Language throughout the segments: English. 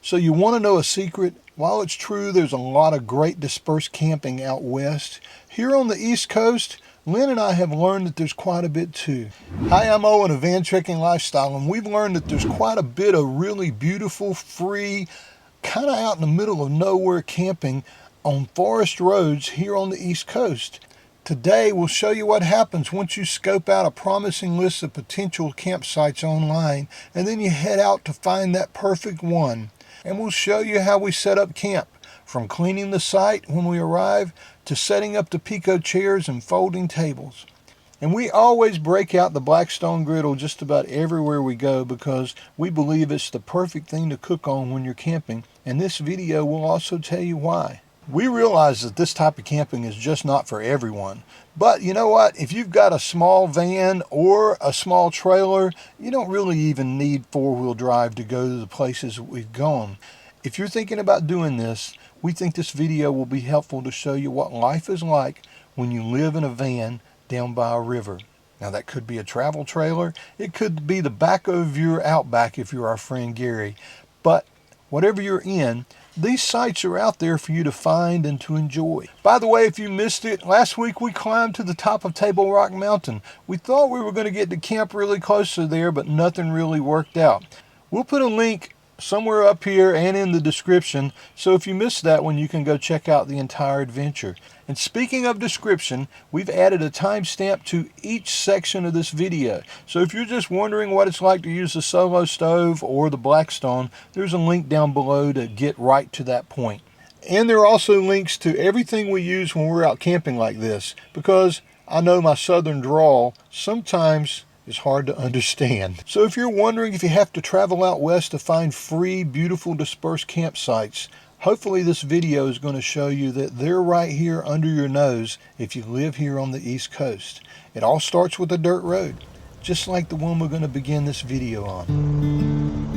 So you want to know a secret? While it's true there's a lot of great dispersed camping out west, here on the East Coast, Lynn and I have learned that there's quite a bit too. Hi, I'm Owen of Van Trekking Lifestyle, and we've learned that there's quite a bit of really beautiful, free, kind of out in the middle of nowhere camping on forest roads here on the East Coast. Today we'll show you what happens once you scope out a promising list of potential campsites online, and then you head out to find that perfect one. And we'll show you how we set up camp, from cleaning the site when we arrive to setting up the Picco chairs and folding tables. And we always break out the Blackstone Griddle just about everywhere we go because we believe it's the perfect thing to cook on when you're camping, and this video will also tell you why. We realize that this type of camping is just not for everyone. But you know what? If you've got a small van or a small trailer, you don't really even need four-wheel drive to go to the places that we've gone. If you're thinking about doing this, we think this video will be helpful to show you what life is like when you live in a van down by a river. Now that could be a travel trailer. It could be the back of your Outback if you're our friend Gary. But whatever you're in, these sites are out there for you to find and to enjoy. By the way, if you missed it, last week we climbed to the top of Table Rock Mountain. We thought we were going to get to camp really close to there, but nothing really worked out. We'll put a link somewhere up here and in the description, so if you missed that one, you can go check out the entire adventure. And speaking of description, we've added a timestamp to each section of this video. So if you're just wondering what it's like to use the ZOLEO stove or the Blackstone, there's a link down below to get right to that point. And there are also links to everything we use when we're out camping like this, because I know my southern drawl sometimes is hard to understand. So if you're wondering if you have to travel out west to find free, beautiful, dispersed campsites, hopefully this video is going to show you that they're right here under your nose if you live here on the East Coast. It all starts with a dirt road, just like the one we're going to begin this video on.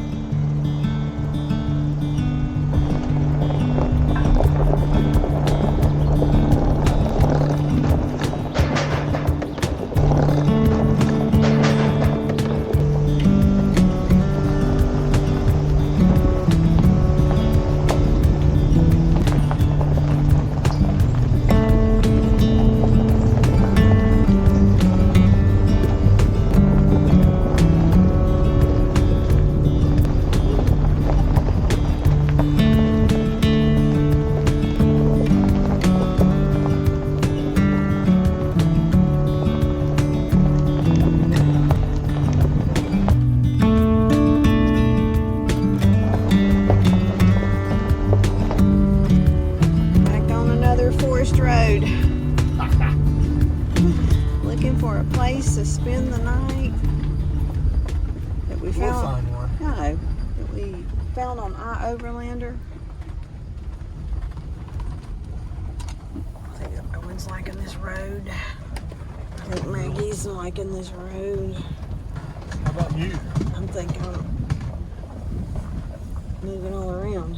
Looking for a place to spend the night that we found. We'll find one. No, that we found on iOverlander. I think Owen's liking this road. I think Maggie's liking this road. How about you? I'm thinking moving all around.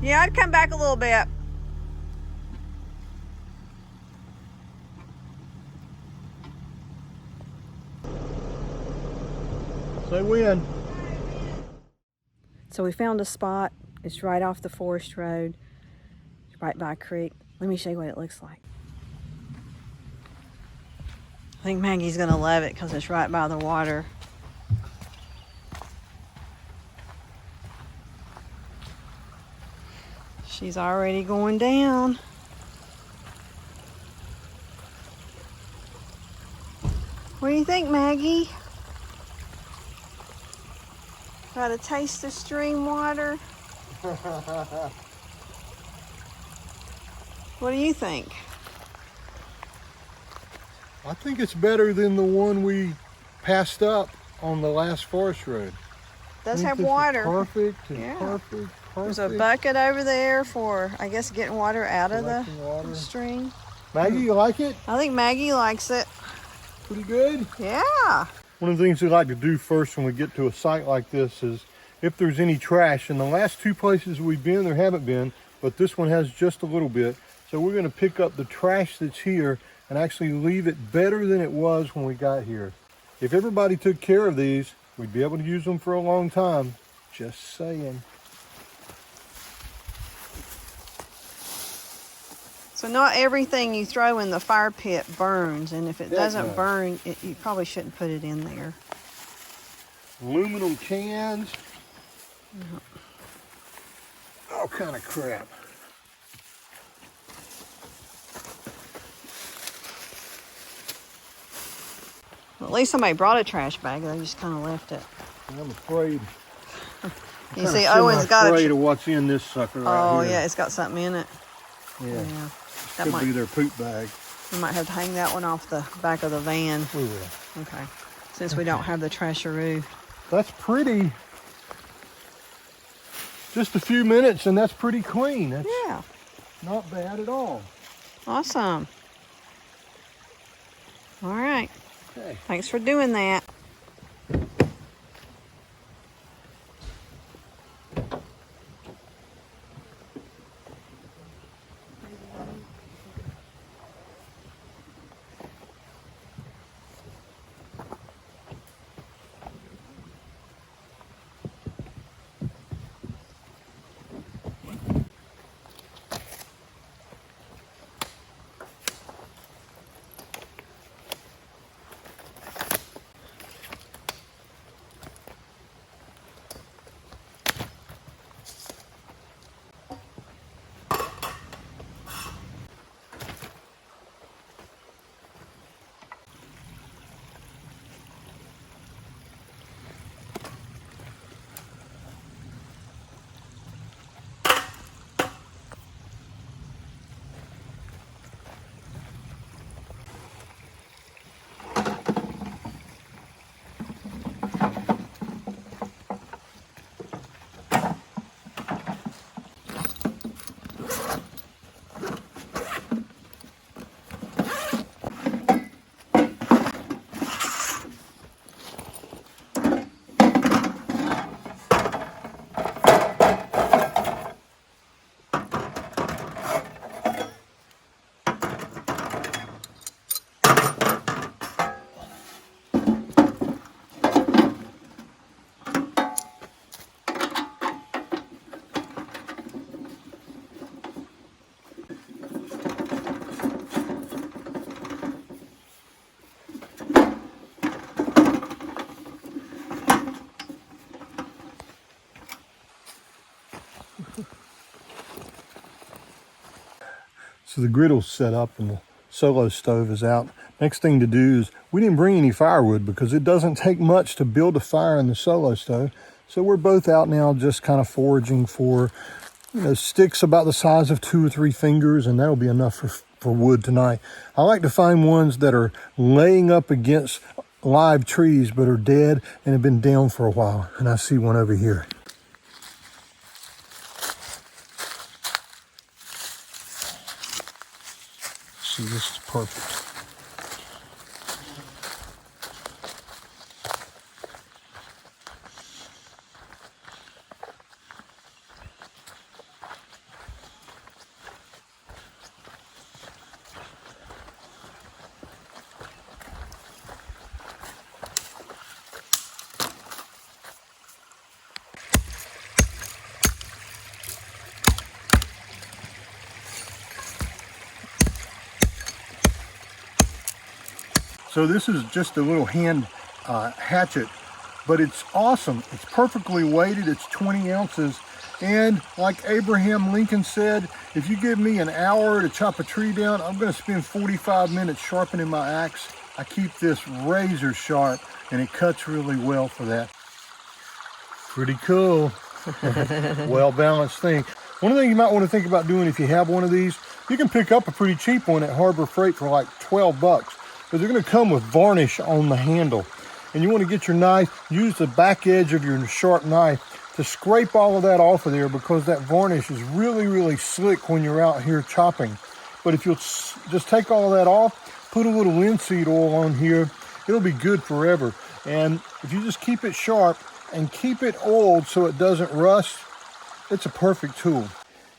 Yeah, I'd come back a little bit. Say when. So we found a spot. It's right off the forest road. It's right by a creek. Let me show you what it looks like. I think Maggie's gonna love it because it's right by the water. She's already going down. What do you think, Maggie? Got a taste of stream water? What do you think? I think it's better than the one we passed up on the last forest road. Does have water. Perfect and Yeah. perfect. There's a bucket over there for, I guess, getting water out of the stream. Maggie, you like it? I think Maggie likes it. Pretty good? Yeah. One of the things we like to do first when we get to a site like this is if there's any trash. In the last two places we've been, there haven't been, but this one has just a little bit. So we're going to pick up the trash that's here and actually leave it better than it was when we got here. If everybody took care of these, we'd be able to use them for a long time. Just saying. So not everything you throw in the fire pit burns, and if it doesn't does. burn, you probably shouldn't put it in there. Aluminum cans. All kind of crap. Well, at least somebody brought a trash bag. They just kind of left it. I'm afraid. You see, Owen's got afraid a. of what's in this sucker right Oh here. yeah, it's got something in it. Yeah. That Could might. be their poop bag. We might have to hang that one off the back of the van. We will. Okay. Since we don't have the trasheroo. That's pretty. Just a few minutes and that's pretty clean. That's Yeah. not bad at all. Awesome. All right. Okay. Thanks for doing that. So the griddle's set up and the solo stove is out. Next thing to do is, we didn't bring any firewood because it doesn't take much to build a fire in the solo stove. So we're both out now just kind of foraging for, sticks about the size of 2 or 3 fingers, and that'll be enough for wood tonight. I like to find ones that are laying up against live trees but are dead and have been down for a while. And I see one over here. See, this is perfect. So this is just a little hand hatchet, but it's awesome. It's perfectly weighted. It's 20 ounces. And like Abraham Lincoln said, if you give me an hour to chop a tree down, I'm going to spend 45 minutes sharpening my axe. I keep this razor sharp, and it cuts really well for that. Pretty cool. Well-balanced thing. One thing you might want to think about doing if you have one of these, you can pick up a pretty cheap one at Harbor Freight for like 12 bucks. But they're going to come with varnish on the handle. And you want to get your knife, use the back edge of your sharp knife to scrape all of that off of there, because that varnish is really, really slick when you're out here chopping. But if you'll just take all of that off, put a little linseed oil on here, it'll be good forever. And if you just keep it sharp and keep it oiled so it doesn't rust, it's a perfect tool.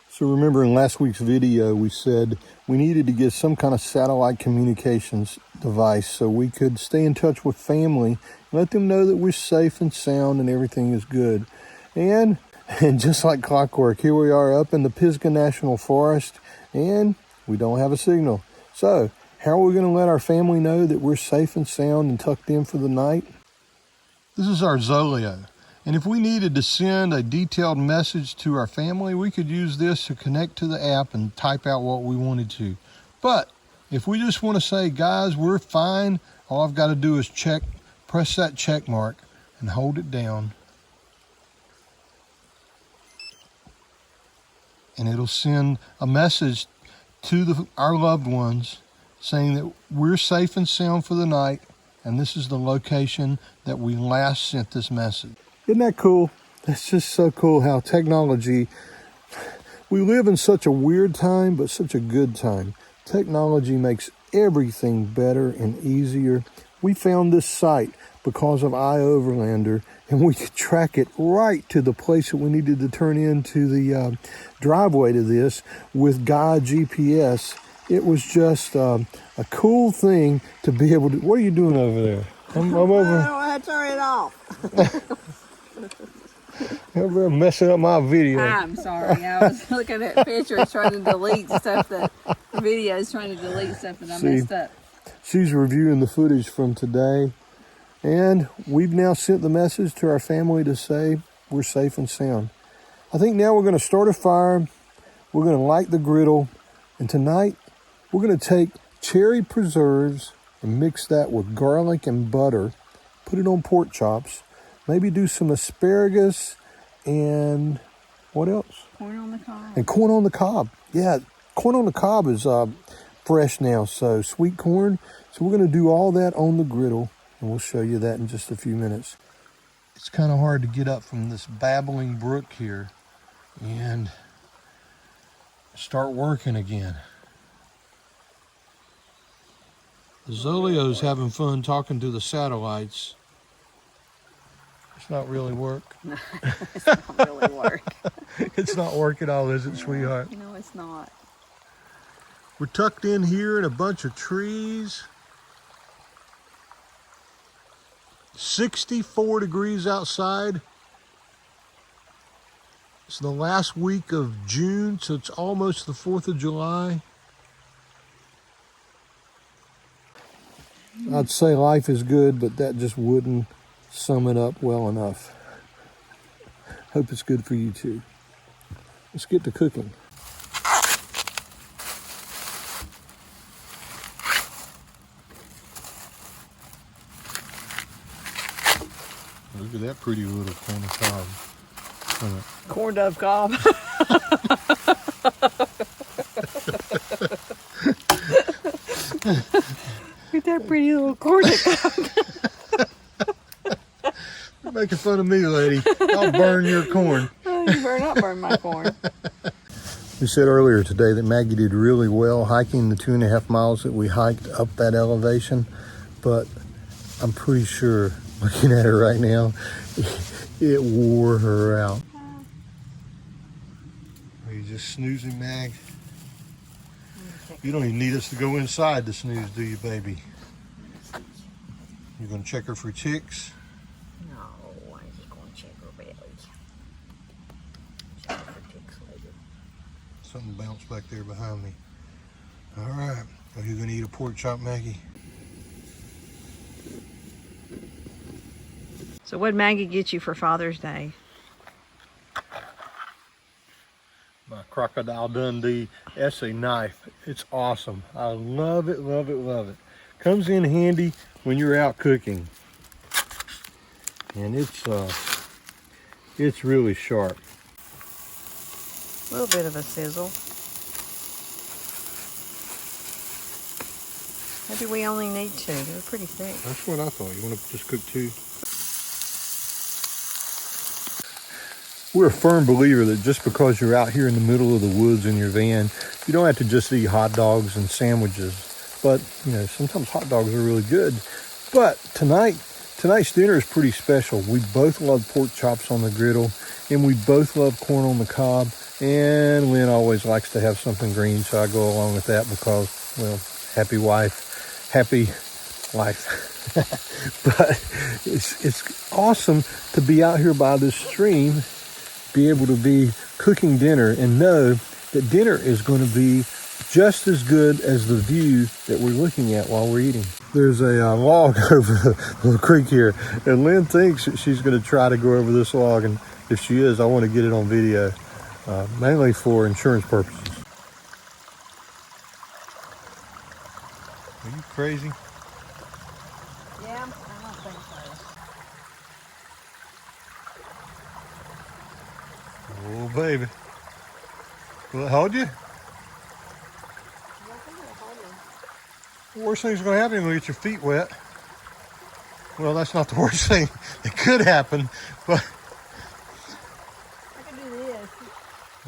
So remember in last week's video, we said we needed to get some kind of satellite communications device so we could stay in touch with family, let them know that we're safe and sound and everything is good. And just like clockwork, here we are up in the Pisgah National Forest, and we don't have a signal. So how are we going to let our family know that we're safe and sound and tucked in for the night? This is our ZOLEO. And if we needed to send a detailed message to our family, we could use this to connect to the app and type out what we wanted to. But if we just want to say, guys, we're fine, all I've got to do is press that check mark and hold it down. And it'll send a message to our loved ones saying that we're safe and sound for the night, and this is the location that we last sent this message. Isn't that cool? That's just so cool how technology, we live in such a weird time, but such a good time. Technology makes everything better and easier. We found this site because of iOverlander, and we could track it right to the place that we needed to turn into the driveway to this with Guide GPS. It was just a cool thing to be able to. What are you doing over there? I'm over. I don't want to turn it off. You're messing up my video. I'm sorry. I was looking at pictures trying to delete stuff that videos trying to delete stuff that I messed up. She's reviewing the footage from today, and we've now sent the message to our family to say we're safe and sound. I think now we're going to start a fire. We're going to light the griddle, and tonight we're going to take cherry preserves and mix that with garlic and butter, put it on pork chops, maybe do some asparagus and what else? Corn on the cob. And corn on the cob. Yeah, corn on the cob is fresh now, so sweet corn. So we're going to do all that on the griddle, and we'll show you that in just a few minutes. It's kind of hard to get up from this babbling brook here and start working again. The ZOLEO's having fun talking to the satellites. It's not really work. No, it's not really work. It's not work at all, is it, sweetheart? No, it's not. We're tucked in here in a bunch of trees. 64 degrees outside. It's the last week of June, so it's almost the 4th of July. I'd say life is good, but that just wouldn't sum it up well enough. Hope it's good for you too. Let's get to cooking. Look at that pretty little corn cob. Corn dove cob. Look at that pretty little corn cob. You're making fun of me, lady. I'll burn your corn. You better not burn my corn. We said earlier today that Maggie did really well hiking the 2.5 miles that we hiked up that elevation, but I'm pretty sure, looking at her right now, it wore her out. Are you just snoozing, Mag? You don't even need us to go inside to snooze, do you, baby? You're going to check her for ticks? No, I'm just going to check her belly. Check her for ticks later. Something bounced back there behind me. All right. Are you going to eat a pork chop, Maggie? So what'd Maggie get you for Father's Day? My Crocodile Dundee essay knife. It's awesome. I love it, love it, love it. Comes in handy when you're out cooking. And it's really sharp. A little bit of a sizzle. Maybe we only need 2. They're pretty thick. That's what I thought. You want to just cook 2? We're a firm believer that just because you're out here in the middle of the woods in your van, you don't have to just eat hot dogs and sandwiches. But, you know, sometimes hot dogs are really good. But tonight's dinner is pretty special. We both love pork chops on the griddle, and we both love corn on the cob. And Lynn always likes to have something green, so I go along with that because, well, happy wife, happy life. But it's awesome to be out here by this stream, be able to be cooking dinner and know that dinner is going to be just as good as the view that we're looking at while we're eating. There's a log over the creek here, and Lynn thinks she's going to try to go over this log, and if she is, I want to get it on video, mainly for insurance purposes. Are you crazy? Yeah, I don't think so. Oh, baby. Will it hold you? The worst thing's going to happen, you're going to get your feet wet. Well, that's not the worst thing that could happen, but... I can do this.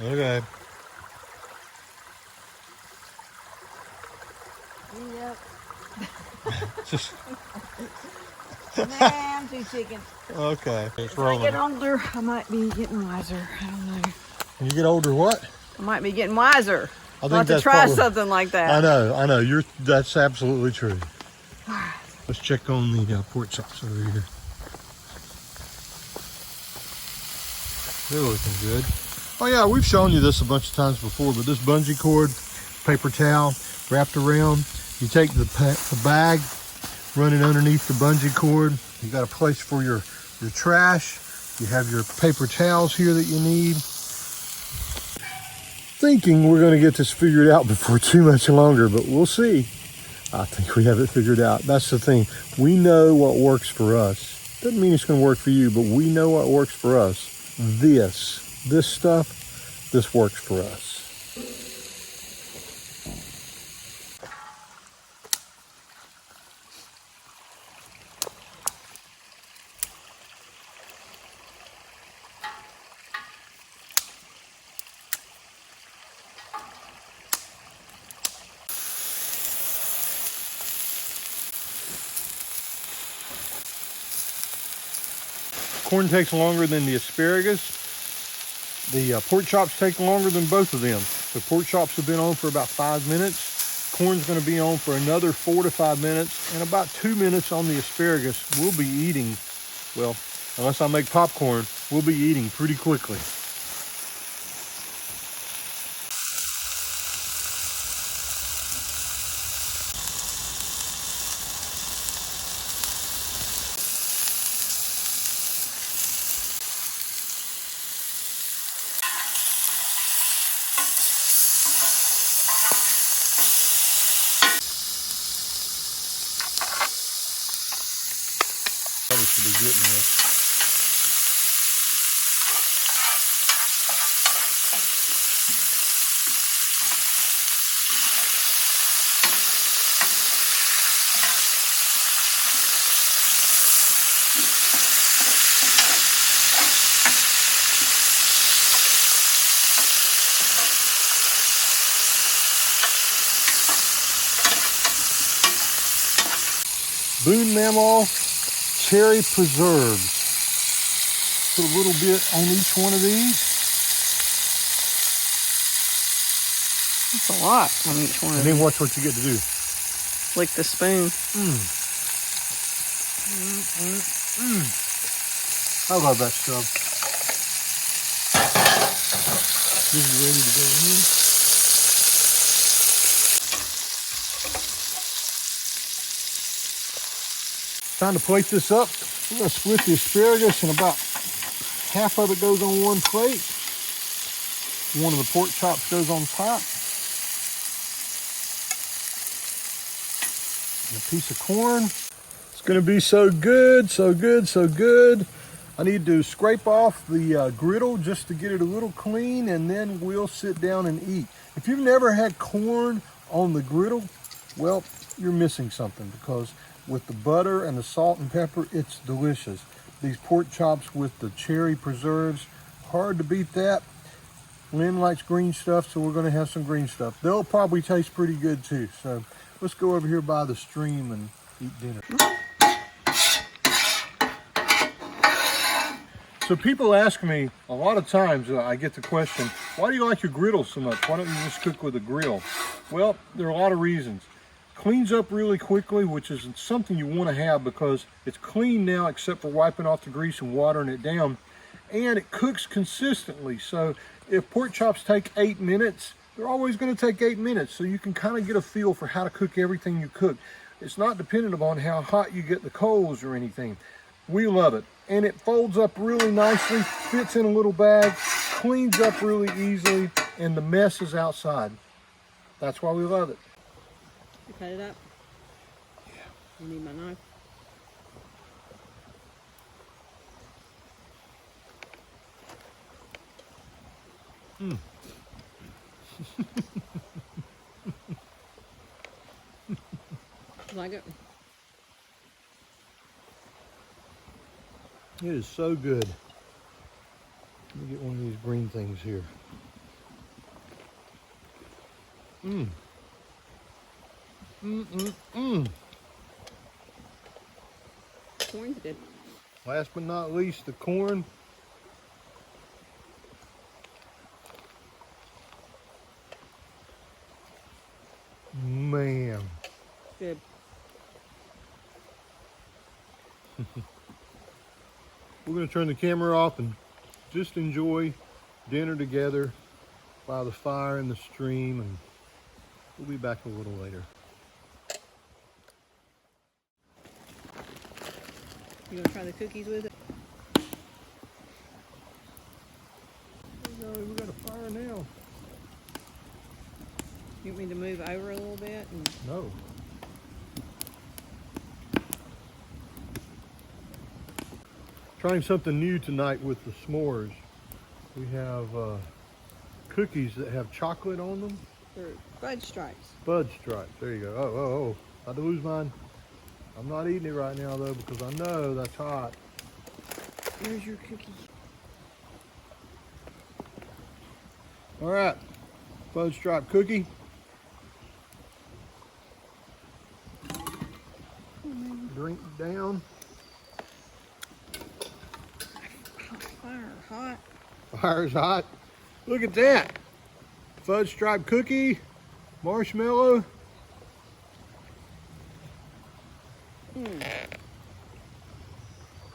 Okay. Yep. Just... Nah, I'm too chicken. Okay. It's As I rolling. get older, I might be getting wiser. I don't know. When you get older, what? I might be getting wiser. I think Not to that's try probably- something like that. I know. That's absolutely true. Let's check on the pork chops over here. They're looking good. Oh yeah, we've shown you this a bunch of times before, but this bungee cord, paper towel wrapped around. You take the bag, run it underneath the bungee cord. You got a place for your trash. You have your paper towels here that you need. Thinking we're going to get this figured out before too much longer, but we'll see. I think we have it figured out. That's the thing. We know what works for us. Doesn't mean it's going to work for you, but we know what works for us. This stuff, this works for us. Corn takes longer than the asparagus. The pork chops take longer than both of them. The pork chops have been on for about 5 minutes. Corn's going to be on for another 4 to 5 minutes, and about 2 minutes on the asparagus. We'll be eating, well, unless I make popcorn, we'll be eating pretty quickly. Probably should be getting this. Boone Mammal cherry preserves. Put a little bit on each one of these. That's a lot on each one of And them. then watch what you get to do. Lick the spoon. I love that stuff. This is ready to go in. Time to plate this up We're going to split the asparagus, and about half of it goes on one plate. One of the pork chops goes on top. And a piece of corn. It's going to be so good, so good, so good. I need to scrape off the griddle just to get it a little clean, and then we'll sit down and eat. If you've never had corn on the griddle, well, you're missing something, because with the butter and the salt and pepper, it's delicious. These pork chops with the cherry preserves, hard to beat that. Lynn likes green stuff, so we're going to have some green stuff. They'll probably taste pretty good too. So let's go over here by the stream and eat dinner. So people ask me a lot of times, I get the question, why do you like your griddle so much? Why don't you just cook with a grill? Well, there are a lot of reasons. Cleans up really quickly, which is something you want to have because it's clean now except for wiping off the grease and watering it down. And it cooks consistently. So if pork chops take 8 minutes, they're always going to take 8 minutes. So you can kind of get a feel for how to cook everything you cook. It's not dependent upon how hot you get the coals or anything. We love it. And it folds up really nicely, fits in a little bag, cleans up really easily, and the mess is outside. That's why we love it. You cut it up? Yeah. You need my knife? Mm. You like it? It is so good. Let me get one of these green things here. Mmm. Corn's good. Last but not least, the corn. Man. Good. We're going to turn the camera off and just enjoy dinner together by the fire and the stream, and we'll be back a little later. You gonna try the cookies with it? No, we got a fire now. You want me to move over a little bit? And... No. Trying something new tonight with the s'mores. We have cookies that have chocolate on them. They're fudge stripes. Fudge stripes. There you go. Oh. About to lose mine. I'm not eating it right now though because I know that's hot. There's your cookie. All right. Fudge stripe cookie. Drink down. Fire hot. Fire's hot. Look at that. Fudge stripe cookie, marshmallow.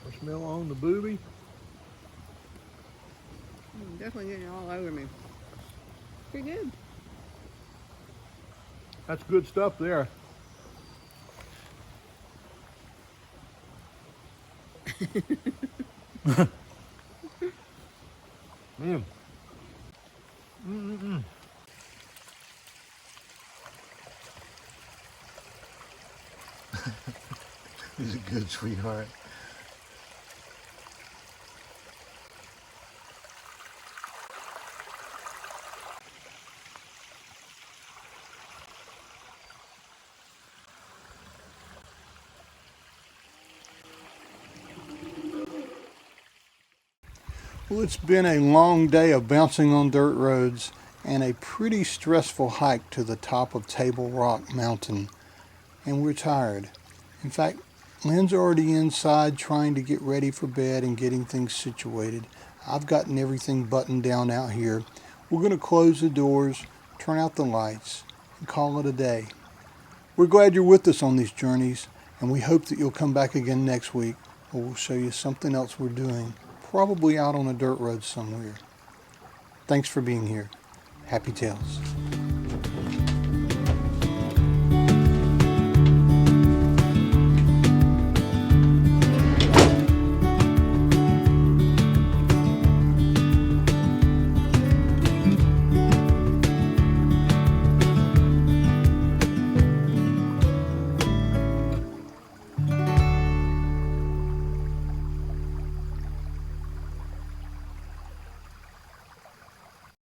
Marshmallow on the booby. Definitely getting it all over me. Pretty good. That's good stuff there. Man. He's a good sweetheart. Well, it's been a long day of bouncing on dirt roads and a pretty stressful hike to the top of Table Rock Mountain, and we're tired. In fact, Lynn's already inside trying to get ready for bed and getting things situated. I've gotten everything buttoned down out here. We're going to close the doors, turn out the lights, and call it a day. We're glad you're with us on these journeys, and we hope that you'll come back again next week, where we'll show you something else we're doing, probably out on a dirt road somewhere. Thanks for being here. Happy Tales.